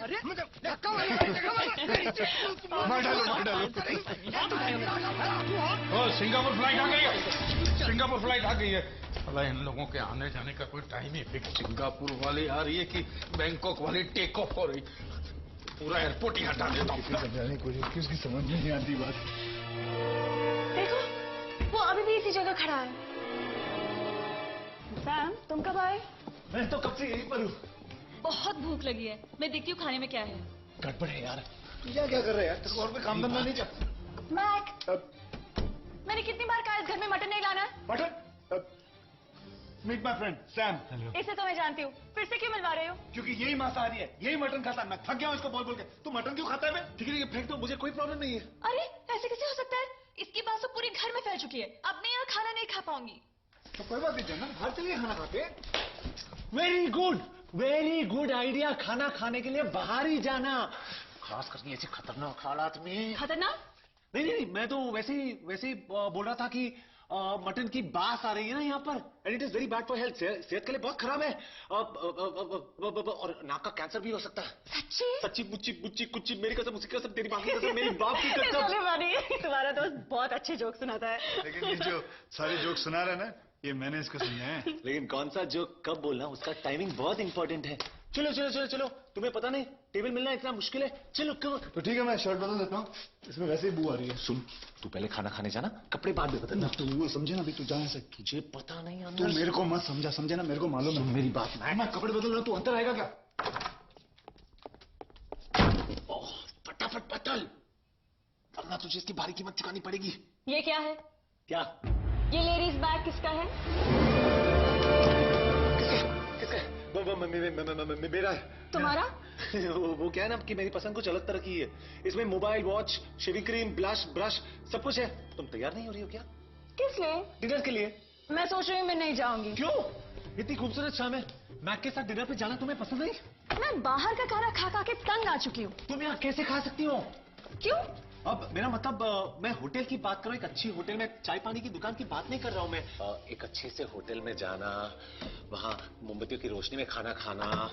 अरे Singapore flight आ गई है, सिंगापुर फ्लाइट आ गई है। अल्लाह, इन लोगों के आने जाने का कोई टाइम ही फिक्स। सिंगापुर वाली आ रही है कि बैंकॉक वाली टेक ऑफ हो रही, पूरा एयरपोर्ट ही हटा देता हूँ। समझाने की कोशिश की, उसकी समझ में नहीं आती बात। देखो, वो अभी भी इसी जगह खड़ा है। सैम, तुम कब आए? मैं तो कब से यहीं पर हूँ। बहुत भूख लगी है, मैं देखती हूँ खाने में क्या है। गड़बड़ है यार। क्या क्या कर रहे हैं यार? तेरे को और कोई काम धंधा नहीं चाहिए? मैक, मैंने कितनी बार कहा इस घर में मटन नहीं लाना है। Mutton? Meet my friend Sam. इसे तो मैं जानती हूँ, फिर से क्यों मिलवा रहे हो? क्योंकि यही मांसाहारी है, यही मटन खाता है। मैं थक गया हूँ इसको बोल बोल के। तू मटन क्यों खाता है? मैं ठीक है फेंक दो, मुझे कोई प्रॉब्लम नहीं है। अरे ऐसे कैसे हो सकता है? इसकी बात तो पूरे घर में फैल चुकी है। अब मैं यहाँ खाना नहीं खा पाऊंगी। तो कोई बात नहीं जनरल, बाहर चलिए खाना खाते। Very good idea. खाना खाने के लिए बाहर ही जाना, खास करके ऐसे खतरनाक हालात में। खतरनाक? नहीं, मैं तो वैसे ही बोल रहा था कि मटन की बास आ रही है ना यहाँ पर, and it is very bad for health. सेहत के लिए बहुत खराब है। और नाक का कैंसर भी हो सकता है। सच्ची मुच्ची कुच्ची, मेरी कसम, उसकी कसम, तेरी बाप की कसम, मेरी बाप की कसम। तुम्हारा दोस्त बहुत अच्छे जोक सुनाता है। लेकिन ये जो सारे जोक सुना रहा है ना, ये मैंने इसको सुने हैं। लेकिन कौन सा जोक कब बोलना, उसका टाइमिंग बहुत इंपॉर्टेंट है। चलो, तुम्हें पता नहीं टेबल मिलना इतना मुश्किल है। चलो तो ठीक है, मैं शर्ट बदल देता हूँ, इसमें वैसे ही बू आ रही है। सुन, तू पहले खाना खाने जाना, कपड़े बाद में बदलना। तू वो समझे ना, अभी तू जा सकती। तुझे पता नहीं तू अंदर। मेरे को मत समझे ना, मेरे को मालूम है। मेरी बात मैं कपड़े बदल रहा हूँ, तू अंदर आएगा क्या? फटाफट बदल, वरना तुझे इसकी भारी कीमत चुकानी पड़ेगी। ये क्या है? क्या? ये लेडीज बैग किसका है? मेरा है। तुम्हारा? वो क्या है ना कि मेरी पसंद कुछ अलग तरह की है। इसमें mobile, watch, shaving cream, blush, brush सब कुछ है। तुम तैयार नहीं हो रही हो क्या? किस लिए? डिनर के लिए। मैं सोच रही हूँ मैं नहीं जाऊंगी। क्यों? इतनी खूबसूरत शाम है, मैक के साथ डिनर पे जाना तुम्हें पसंद नहीं? मैं बाहर का खाना खा खा के तंग आ चुकी हूँ। तुम यहाँ कैसे खा सकती हो? क्यों? अब मेरा मतलब मैं होटल की बात कर रहा हूँ, एक अच्छी होटल में, चाय पानी की दुकान की बात नहीं कर रहा हूँ मैं। एक अच्छे से होटल में जाना, वहाँ मोमबत्तियों की रोशनी में खाना खाना,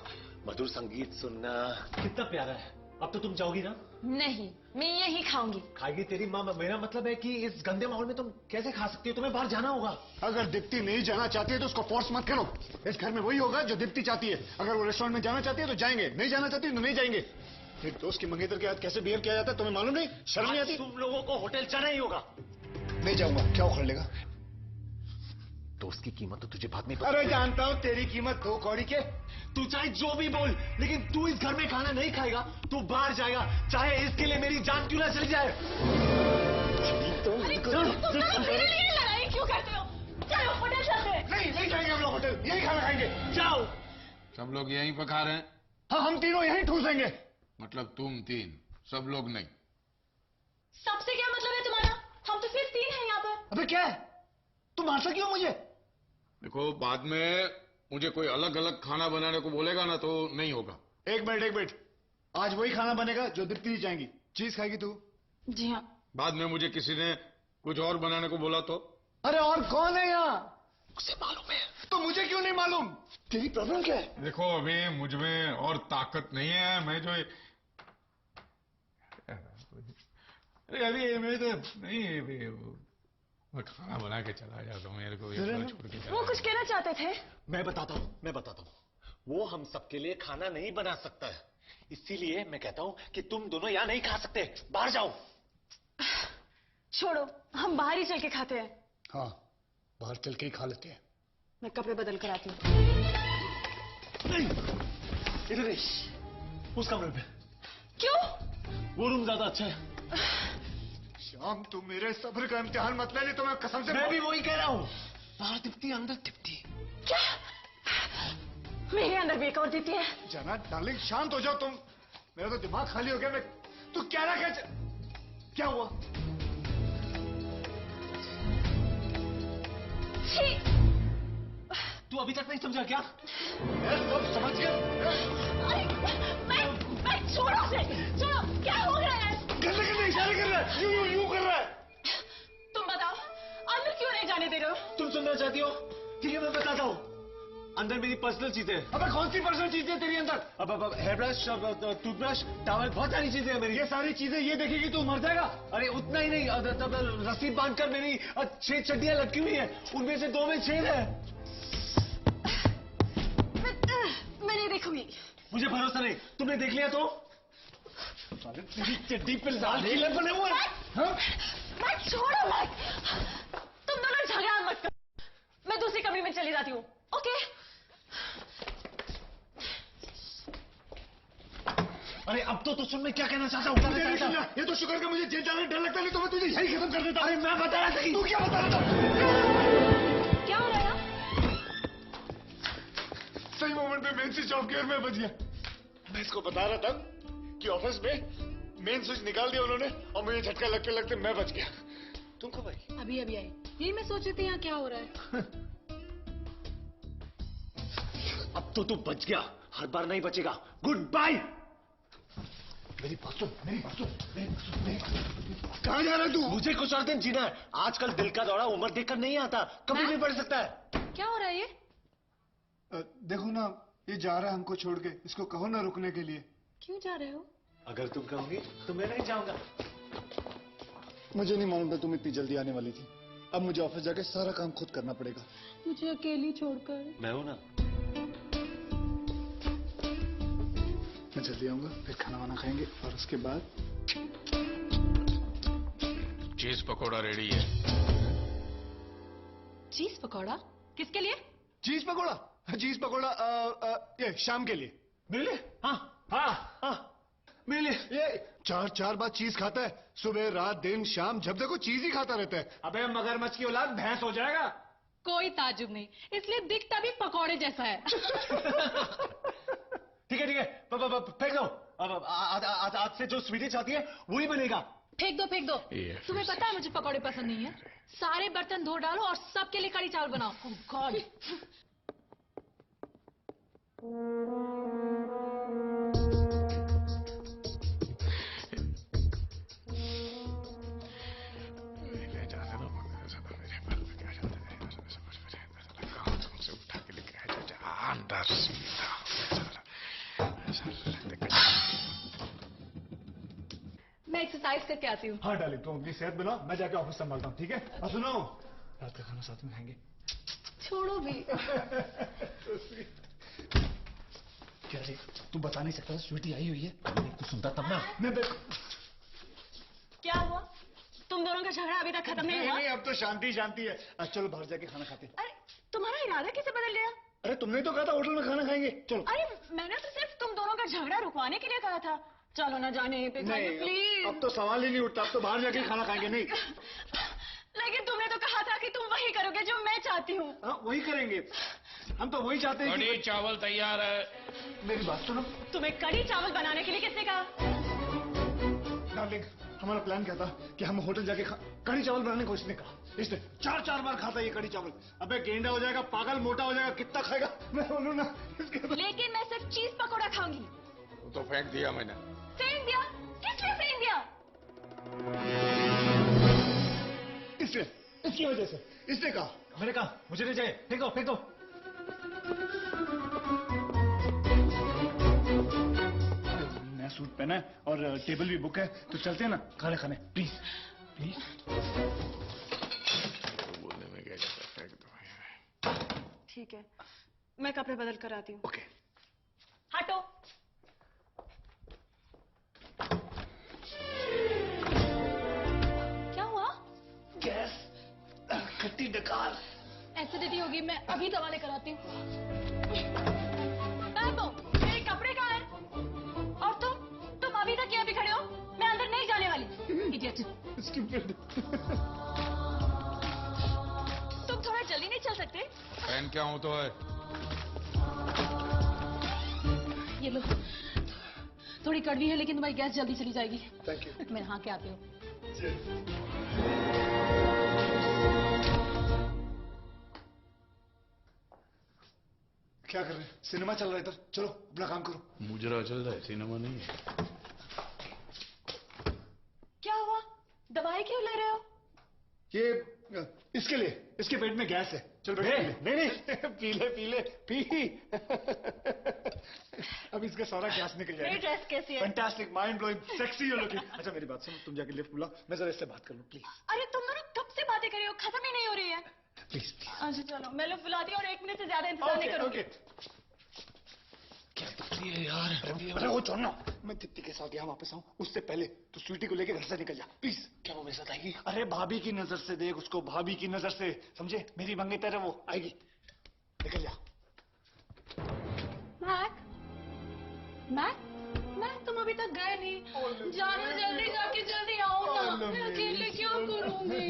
मधुर संगीत सुनना, कितना प्यारा है। अब तो तुम जाओगी ना? नहीं, मैं यही खाऊंगी। खाएगी तेरी माँ। मेरा मतलब है कि इस गंदे माहौल में तुम कैसे खा सकती हो? तुम्हें बाहर जाना होगा। अगर दीप्ति नहीं जाना चाहती है तो उसको फोर्स मत करो। इस घर में वही होगा जो दीप्ति चाहती है। अगर वो रेस्टोरेंट में जाना चाहती है तो जाएंगे, नहीं जाना चाहती तो नहीं जाएंगे। एक दोस्त की मंगेतर के साथ कैसे बिहेव किया जाता है तुम्हें मालूम नहीं? शर्म नहीं आती? तुम लोगों को होटल जाना ही होगा। नहीं जाऊंगा, क्या उखड़ लेगा? दोस्त की कीमत तो तुझे बाद में पता। अरे जानता हूँ तेरी कीमत 2 कौड़ी के। तू चाहे जो भी बोल, लेकिन तू इस घर में खाना नहीं खाएगा, तू बाहर जाएगा, चाहे इसके लिए मेरी जान क्यों ना चली जाए। तुम मेरे लिए लड़ाई क्यों करते हो? चलो होटल चलते हैं। नहीं जाएंगे हम लोग होटल, यही खाना खाएंगे। जाओ। सब लोग यहीं पर खा रहे हैं? हाँ, हम तीनों यहीं ठूसेंगे। मतलब तुम 3, सब लोग नहीं? सबसे क्या मतलब है तुम्हारा? हम तो सिर्फ 3 हैं यहाँ पर। अबे क्या है, तुम मारता क्यों मुझे? देखो, बाद में मुझे कोई अलग अलग खाना बनाने को बोलेगा ना तो नहीं होगा। एक मिनट, आज वही खाना बनेगा जो दीप्ति जाएंगी। चीज खाएगी तू? जी हाँ। बाद में मुझे किसी ने कुछ और बनाने को बोला तो? अरे और कौन है यहाँ? उसे मालूम है तो मुझे क्यों नहीं मालूम? तेरी प्रॉब्लम क्या है? देखो, अभी मुझ में और ताकत नहीं है। मैं जो अभी मैं तो नहीं, मैं खाना बना के चला जाता हूँ। मेरे को छोड़ के वो कुछ कहना चाहते थे? मैं बताता हूँ। वो हम सबके लिए खाना नहीं बना सकता है, इसीलिए मैं कहता हूँ कि तुम दोनों यहाँ नहीं खा सकते, बाहर जाओ। छोड़ो, हम बाहर ही चल के खाते हैं। हाँ, बाहर चल के ही खा लेते हैं। मैं कपड़े बदल कर आती हूँ। नहीं, इधर नहीं, उस कमरे में। क्यों? वो रूम ज्यादा अच्छा है। श्याम, तू मेरे सब्र का इम्तिहान मत ले, नहीं तो मैं कसम से। मैं भी वही कह रहा हूँ। बाहर दीप्ति, अंदर दीप्ति। क्या? मेरे अंदर भी एक और दीप्ति है। जाना डार्लिंग, शांत हो जाओ तुम। मेरा तो दिमाग खाली हो गया। मैं तू क्या रहा? क्या हुआ? तू अभी तक नहीं समझा क्या? मैं सब समझ गया। मैं छोड़ो से, छोड़ो। क्या हो रहा है? गंदे गंदे इशारे कर रहा है, यूं कर रहा है। तुम बताओ, अंदर क्यों नहीं जाने दे रहे हो? तुम सुनना चाहती हो? ठीक है, मैं बताता हूँ। अंदर मेरी पर्सनल चीजें हैं। अबे कौन सी पर्सनल चीजें तेरी अंदर? अब हेयर ब्रश, टूथब्रश, टॉवल, बहुत सारी चीजें हैं मेरी। ये सारी चीजें ये देखेगी तो मर जाएगा। अरे उतना ही नहीं, रस्सी बांधकर मेरी 6 चड्डियां लटकी हुई है, उनमें से 2 में छेद है। मैं नहीं देखूंगी। मुझे भरोसा नहीं, तुमने देख लिया तो? तेरी चड्डी पे लाल किले बने हुए हैं। हाँ? मत छोड़ो मत। तुम दोनों झगड़ा मत करो। मैं दूसरी कमरे में चली जाती हूँ। ओके? अरे अब तो सुन, मैं क्या कहना चाहता हूँ। ये तो शुक्र का मुझे जेल जाने डर लगता, नहीं तो मैं तुझे यही खत्म कर देता। अरे मैं बता रहा था कि तू क्या बता रहा था? क्या हो रहा है? सही मोमेंट पे मेन स्विच ऑफ किया, मैं बच गया। मैं इसको बता रहा था कि ऑफिस में मेन स्विच निकाल दिया उन्होंने और मुझे झटका लगते लगते मैं बच गया। तुम कब आई? अभी अभी आई। यही मैं सोच रही थी यहाँ क्या हो रहा है। अब तो तू बच गया, हर बार नहीं बचेगा। Good bye. मेरी बात सुन, मेरी बात सुन, मेरी बात सुन, मेरी बात सुन। कहाँ जा रहा है तू? मुझे कुछ और दिन जीना है। आजकल दिल का दौरा उम्र देखकर नहीं आता, कभी भी बढ़ सकता है। क्या हो रहा है ये? देखो ना, ये जा रहा है हमको छोड़ के। इसको कहो ना रुकने के लिए। क्यों जा रहे हो? अगर तुम कहोगी तो मैं नहीं जाऊंगा। मुझे नहीं मालूम था तुम इतनी जल्दी आने वाली थी। अब मुझे ऑफिस जाके सारा काम खुद करना पड़ेगा। मुझे अकेली छोड़कर। मैं हूं ना। मैं जल्दी आऊंगा, फिर खाना वाना खाएंगे और उसके बाद चीज पकौड़ा रेडी है। चीज पकौड़ा? किसके लिए? चीज पकौड़ा। चीज पकौड़ा ये शाम के लिए। मेरे लिए? हाँ हाँ हाँ, मेरे लिए। ये 4 बार चीज खाता है, सुबह रात दिन शाम, जब देखो चीज ही खाता रहता है। अबे मगरमच्छ की औलाद, भैंस हो जाएगा। कोई ताजुब नहीं, इसलिए दिखता भी पकौड़े जैसा है। ठीक है ठीक है, फेंक दो। अब आज से जो स्वीटी चाहती है वही बनेगा। फेंक दो फेंक दो। ये तुम्हें पता है मुझे पकौड़े पसंद नहीं है। सारे बर्तन धो डालो और सबके लिए कड़ी चावल बनाओ। ओह गॉड। मैं एक्सरसाइज करके आती हूँ। हाँ डाली, तुम अपनी सेहत बनाओ, मैं जाके ऑफिस संभालता हूँ। ठीक है? और सुनो, रात का खाना साथ में खाएंगे। छोड़ो भी। क्या रे, तू बता नहीं सकता स्वीटी आई हुई है? कुछ सुनता तब ना। मैं क्या हुआ? तुम दोनों का झगड़ा अभी तक खत्म नहीं हुआ? नहीं, अब तो शांति शांति है। चलो बाहर जाके खाना खाते हैं। अरे तुम्हारा इरादा कैसे बदल गया? अरे तुमने तो कहा था होटल में खाना खाएंगे। चलो। अरे मैंने तो सिर्फ तुम दोनों का झगड़ा रुकवाने के लिए कहा था। चलो ना जाने यहीं पे खाइए प्लीज। अब तो सवाल ही नहीं उठता, अब तो बाहर जाके खाना खाएंगे। नहीं, लेकिन तुमने तो कहा था कि तुम वही करोगे जो मैं चाहती हूँ। हाँ वही करेंगे, हम तो वही चाहते हैं कड़ी चावल तैयार है। मेरी बात सुनो तुम्हें कड़ी चावल बनाने के लिए किसने कहा? डार्लिंग, हमारा प्लान क्या था कि हम होटल जाके कड़ी चावल बनाने को इसने कहा। इसने 4 बार खाता ये कड़ी चावल। अबे गेंडा हो जाएगा, पागल, मोटा हो जाएगा, कितना खाएगा? मैं बोलूं ना इसके। लेकिन मैं सिर्फ चीज पकौड़ा खाऊंगी। वो तो फेंक दिया मैंने। फेंक दिया? किस लिए फेंक दिया? इसलिए, इसकी वजह से इसने कहा। मैंने कहा मुझे नहीं चाहिए, फेंक दो फेंक दो। नया सूट पहना है और टेबल भी बुक है, तो चलते हैं ना खाने खाने। Please please. बोलने में क्या जाता है, फेंक दो। ठीक है, मैं कपड़े बदल कर आती हूँ। ओके। हटो। क्या हुआ? गैस, खट्टी डकार। एसिडिटी होगी, मैं अभी दवा लेकर आती हूँ। मेरे कपड़े कहाँ हैं? और तुम अभी तक यहाँ भी खड़े हो? मैं अंदर नहीं जाने वाली। इडियट। तुम थोड़ा जल्दी नहीं चल सकते? फैन क्या हो तो है? ये लो, थोड़ी कड़वी है लेकिन तुम्हारी गैस जल्दी चली जाएगी। Thank you. मैं नहा के आती हूँ। क्या कर रहे हैं? सिनेमा चल रहा है इधर, चलो अपना काम करो। मुजरा चल रहा है, सिनेमा नहीं है। क्या हुआ? दवाई क्यों ले रहे हो? ये इसके लिए, इसके पेट में गैस है। चल नहीं नहीं पी ले पी। अब इसका सारा गैस निकल मेरी जाएगा। ड्रेस कैसी है? Fantastic, mind blowing, sexy you looking. अच्छा मेरी बात सुनो, तुम जाके लिफ्ट बुलाओ, मैं जरा इससे बात कर लूं प्लीज। अरे तुम दोनों कब से बातें कर रही हो, खत्म ही नहीं हो रही है। प्लीज अच्छा चलो, मैं लोग बुलाती हूँ और 1 मिनट से ज्यादा इंतजार नहीं करूंगी। क्या तकलीफ है यार? अरे वो छोड़ना, मैं दीप्ति के साथ यहाँ वापस आऊँ उससे पहले तू स्वीटी को लेके घर से निकल जा प्लीज। क्या वो मेरे साथ आएगी? अरे भाभी की नजर से देख उसको, भाभी की नजर से, समझे? मेरी मंगेतर है वो, आएगी, निकल जा। मैक तुम अभी तक गए नहीं, जाना जल्दी, जाके जल्दी आओ ना, मैं अकेले क्या करूंगी।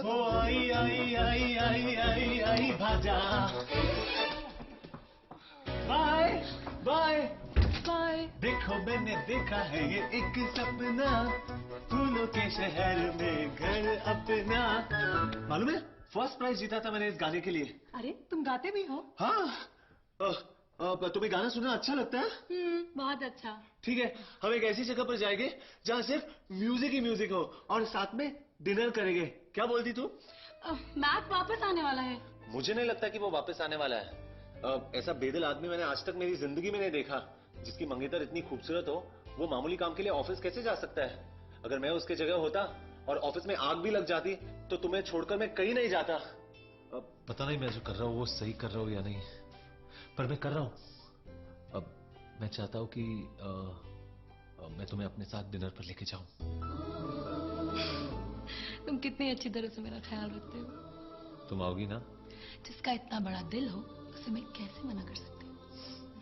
ओ आई आई आई आई आई आई भाजा। Bye bye bye. देखो मैंने देखा है ये एक सपना, फूलों के शहर में घर अपना। मालूम है फर्स्ट प्राइज जीता था मैंने इस गाने के लिए। अरे तुम गाते भी हो? हाँ। तुम्हें गाना सुनना अच्छा लगता है? बहुत अच्छा। ठीक है, हम एक ऐसी जगह पर जाएंगे जहाँ सिर्फ म्यूजिक ही म्यूजिक हो और साथ में डिनर करेंगे। क्या बोलती तू? मैक वापस आने वाला है। मुझे नहीं लगता कि वो वापस आने वाला है। ऐसा बेदिल आदमी मैंने आज तक मेरी जिंदगी में नहीं देखा। जिसकी मंगेतर इतनी खूबसूरत हो, वो मामूली काम के लिए ऑफिस कैसे जा सकता है? अगर मैं उसके जगह होता और ऑफिस में आग भी लग जाती तो तुम्हें छोड़कर मैं कहीं नहीं जाता। पता नहीं मैं जो कर रहा हूँ वो सही कर रहा हूँ या नहीं, पर मैं कर रहा हूँ। अब मैं चाहता हूँ कि मैं तुम्हें अपने साथ डिनर पर लेके जाऊं। तुम कितनी अच्छी तरह से मेरा ख्याल रखते हो। तुम आओगी ना? जिसका इतना बड़ा दिल हो उसे मैं कैसे मना कर सकती हूँ।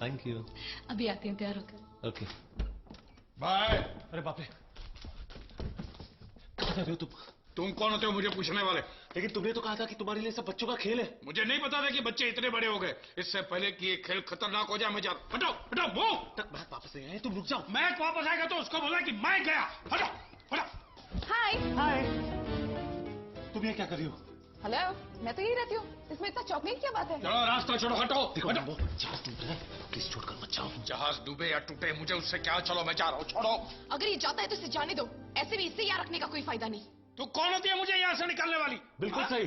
Thank you. अभी आती हूँ, तैयार होकर। Okay bye. अरे बाप रे, कहाँ जा रहे हो तुम? तुम कौन होते हो मुझे पूछने वाले? लेकिन तुमने तो कहा था कि तुम्हारे लिए सब बच्चों का खेल है। मुझे नहीं पता था कि बच्चे इतने बड़े हो गए। इससे पहले कि ये खेल खतरनाक हो जाए मैं जा। हटाओ हटाओ वो तक बात वापस नहीं आए, तुम रुक जाओ। मैक वापस आएगा तो उसको बोला कि मैं गया। हटाओ हटाओ। हाय। हाय, तुम ये क्या कर रही हो? हेलो, मैं तो यही रहती हूँ, इसमें इतना चौंकने की क्या बात है? चलो रास्ता छोड़ो, हटाओ देखो हटाओ। वो जहाज टूट रहा है, प्लीज छोड़कर मत जाओ। जहाज डूबे या टूटे मुझे उससे क्या, चलो मैं जा रहा हूँ, छोड़ो। अगर ये जाता है तो इसे जाने दो, ऐसे भी इससे यहाँ रखने का कोई फायदा नहीं। तू कौन होती है मुझे यहाँ से निकालने वाली? बिल्कुल सही।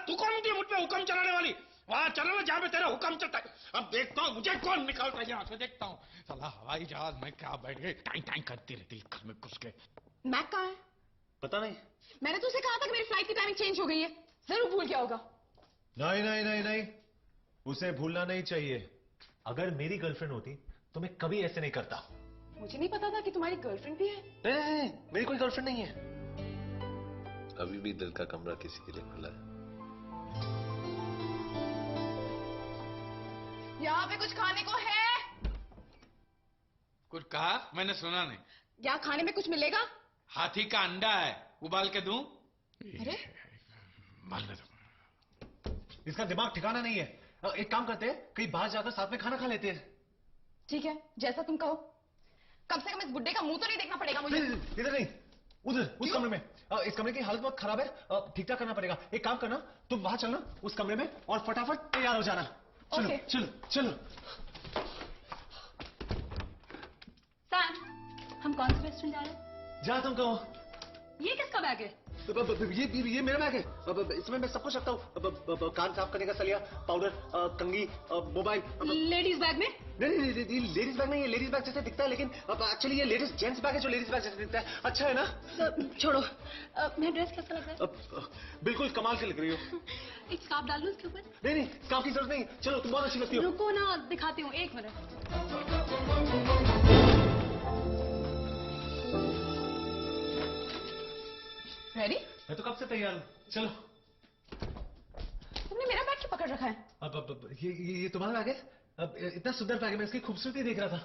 तू कौन होती है मुझ पे हुक्म चलाने वाली? वहाँ चलो ना जहाँ पे तेरा हुक्म चलता है। अब देखता हूँ मुझे कौन निकालता है यहाँ से, देखता हूँ। साला हवाई जहाज में क्या बैठ गए, टाइम टाइम करती रहती घर में घुस के। मैक कहाँ है? पता नहीं। मैंने तुझसे कहा था कि मेरी फ्लाइट की टाइमिंग चेंज हो गई है, जरूर भूल गया होगा। नहीं नहीं नहीं नहीं, उसे भूलना नहीं चाहिए। अगर मेरी गर्लफ्रेंड होती तो मैं कभी ऐसे नहीं करता। मुझे नहीं पता था कि तुम्हारी गर्लफ्रेंड भी है। नहीं, मेरी कोई गर्लफ्रेंड नहीं है। अभी भी दिल का कमरा किसी के लिए खुला है। यहाँ पे कुछ खाने को है? कुछ कहा? मैंने सुना नहीं। यहाँ खाने में कुछ मिलेगा? हाथी का अंडा है, उबाल के दूं? अरे मालूम है। इसका दिमाग ठिकाना नहीं है। एक काम करते हैं, कहीं बाहर जाकर साथ में खाना खा लेते हैं। ठीक है, जैसा तुम कहो। कम से कम इस बुड्ढे का मुंह तो नहीं देखना पड़ेगा मुझे। इधर नहीं, उधर उस कमरे में। इस कमरे की हालत बहुत खराब है, ठीक ठाक करना पड़ेगा। एक काम करना, तुम वहां चलना उस कमरे में और फटाफट तैयार हो जाना। चलो Okay. चलो चलो। सैम, हम कौन से रेस्टोरेंट जा रहे हैं? जा तुम कहो। ये किसका बैग है? ये मेरा बैग है। इसमें मैं सब कुछ रखता हूँ। कान साफ करने का सलिया, पाउडर, कंघी, मोबाइल। लेडीज बैग में? नहीं लेडीज बैग नहीं है। लेडीज बैग जैसे दिखता है, लेकिन एक्चुअली ये लेडीज जेंट्स बैग है जो लेडीज बैग जैसे दिखता है। अच्छा है ना? छोड़ो, मेरा ड्रेस कैसा लग रहा है? बिल्कुल कमाल के लग रही हो। एक स्कार्फ डाल लूं इसके ऊपर? नहीं स्कार्फ की जरूरत नहीं। चलो, तुम बहुत अच्छी लगती हो। रुको ना, दिखाती हूँ, 1 मिनट। रेडी? मैं तो कब से तैयार हूँ। चलो। तुमने मेरा बैग क्यों पकड़ रखा है? अब ये तुम्हारा बैग है? अब इतना सुंदर बैग है, मैं इसकी खूबसूरती देख रहा था।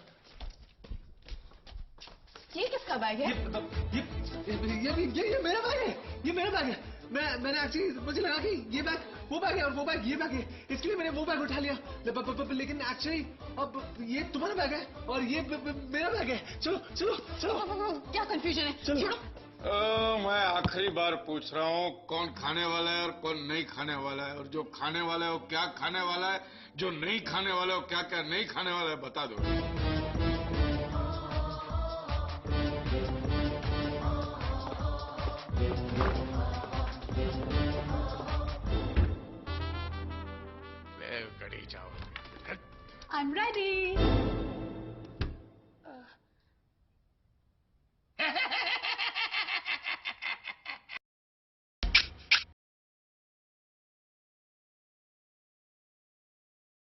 ये किसका बैग है? ये मेरा बैग है। ये मेरा बैग है। मैंने एक्चुअली, मुझे लगा कि ये बैग वो बैग है और वो बैग ये बैग है, इसलिए मैंने वो बैग उठा लिया। लेकिन एक्चुअली अब ये तुम्हारा बैग है और ये मेरा बैग है। चलो चलो चलो। क्या कंफ्यूजन है? चलो। छोड़ो। मैं आखिरी बार पूछ रहा हूँ, कौन खाने वाला है और कौन नहीं खाने वाला है? और जो खाने वाला है वो क्या खाने वाला है, जो नहीं खाने वाला है वो क्या क्या नहीं खाने वाला है, बता दो। कढ़ी चावल। I am ready.